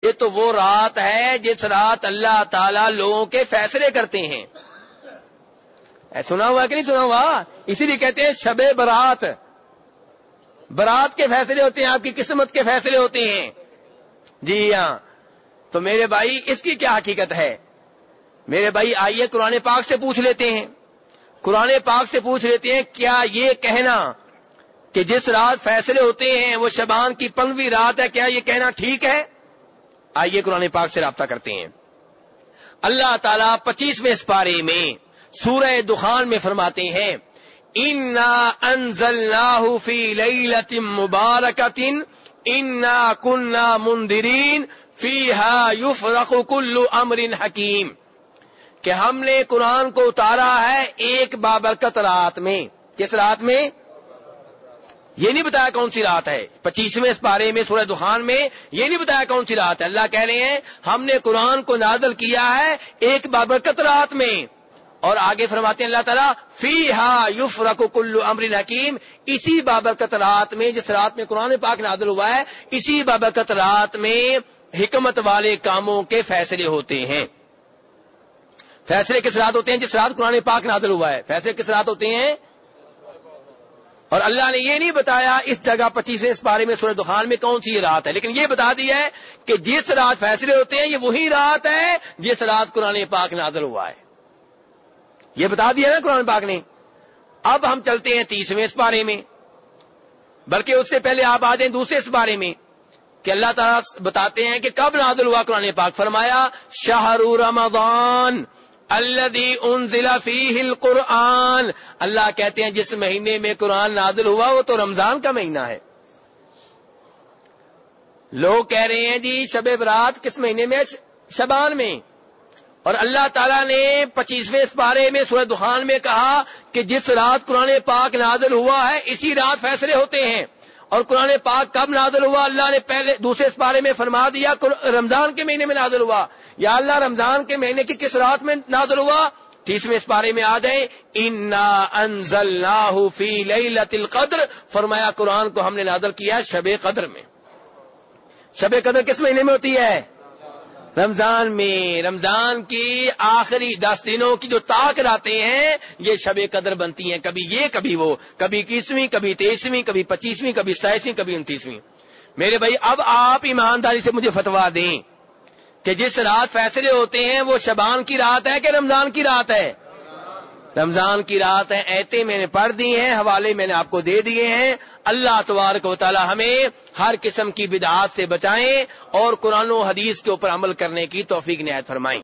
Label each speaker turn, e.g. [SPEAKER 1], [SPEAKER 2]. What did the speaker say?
[SPEAKER 1] یہ تو وہ رات ہے جس رات اللہ تعالیٰ لوگوں کے فیصلے کرتے ہیں. سنا ہوا کہ نہیں سنا ہوا؟ اسی لیے کہتے ہیں شب برات. برات کے فیصلے ہوتے ہیں, آپ کی قسمت کے فیصلے ہوتے ہیں. جی ہاں. تو میرے بھائی اس کی کیا حقیقت ہے؟ میرے بھائی آئیے قرآن پاک سے پوچھ لیتے ہیں. قرآن پاک سے پوچھ لیتے ہیں, کیا یہ کہنا کہ جس رات فیصلے ہوتے ہیں وہ شعبان کی 15ویں رات ہے, کیا یہ کہنا ٹھیک ہے؟ آئیے قرآن پاک سے رابطہ کرتے ہیں. اللہ تعالیٰ 25ویں سپارے میں سورہ دخان میں فرماتے ہیں, اِنَّا أَنزَلْنَاهُ فِي لَيْلَةٍ مُبَارَكَةٍ اِنَّا كُنَّا مُنذِرِينَ فِيهَا يُفْرَقُ كُلُّ أَمْرٍ حَكِيمٍ, کہ ہم نے قرآن کو اتارا ہے ایک بابرکت رات میں. کس رات میں؟ یہ نہیں بتایا کون سی رات ہے. 25ویں سپارے میں سورہ دخان میں یہ نہیں بتایا کون سی رات ہے. اللہ کہہ رہے ہیں ہم نے قرآن کو نازل کیا ہے ایک بابرکت رات میں. اور آگے فرماتے ہیں اللہ تعالیٰ فیہا یفرق کل امر حکیم, اسی بابرکت رات میں, جس رات میں قرآن پاک نازل ہوا ہے, اسی بابرکت رات میں حکمت والے کاموں کے فیصلے ہوتے ہیں. فیصلے کس رات ہوتے ہیں؟ جس رات قرآن پاک نازل ہوا ہے. فیصلے کس رات ہوتے ہیں؟ اور اللہ نے یہ نہیں بتایا اس جگہ 25ویں سپارے میں سورہ دخان میں کون سی رات ہے, لیکن یہ بتا دیا ہے کہ جس رات فیصلے ہوتے ہیں یہ وہی رات ہے جس رات قرآن پاک نازل ہوا ہے. یہ بتا دیا نا قرآن پاک نے. اب ہم چلتے ہیں 30ویں سپارے میں, بلکہ اس سے پہلے آپ آ جائیں دوسرے سپارے میں کہ اللہ تعالیٰ بتاتے ہیں کہ کب نازل ہوا قرآن پاک. فرمایا شہر رمضان الذی انزل فیہ القرآن, اللہ کہتے ہیں جس مہینے میں قرآن نازل ہوا وہ تو رمضان کا مہینہ ہے. لوگ کہہ رہے ہیں جی شب برات کس مہینے میں؟ شعبان میں. اور اللہ تعالیٰ نے 25ویں سپارے میں سورہ دخان میں کہا کہ جس رات قرآن پاک نازل ہوا ہے اسی رات فیصلے ہوتے ہیں. اور قرآن پاک کب نازل ہوا؟ اللہ نے پہلے دوسرے سپارے میں فرما دیا رمضان کے مہینے میں نازل ہوا. یا اللہ رمضان کے مہینے کی کس رات میں نازل ہوا؟ 30ویں سپارے میں آ جائیں, انا انزلناہ فی لیلۃ القدر, فرمایا قرآن کو ہم نے نازل کیا شب قدر میں. شب قدر کس مہینے میں ہوتی ہے؟ رمضان میں. رمضان کی آخری 10 دنوں کی جو طاق راتیں ہیں یہ شب قدر بنتی ہیں. کبھی یہ کبھی وہ, کبھی 21ویں, کبھی 23ویں, کبھی 25ویں, کبھی 27ویں, کبھی 29ویں. میرے بھائی اب آپ ایمانداری سے مجھے فتوا دیں کہ جس رات فیصلے ہوتے ہیں وہ شعبان کی رات ہے کہ رمضان کی رات ہے؟ رمضان کی رات ہے. ایتیں میں نے پڑھ دی ہیں, حوالے میں نے آپ کو دے دیے ہیں. اللہ تبارک و تعالی ہمیں ہر قسم کی بدعات سے بچائیں اور قرآن و حدیث کے اوپر عمل کرنے کی توفیق عنایت فرمائیں.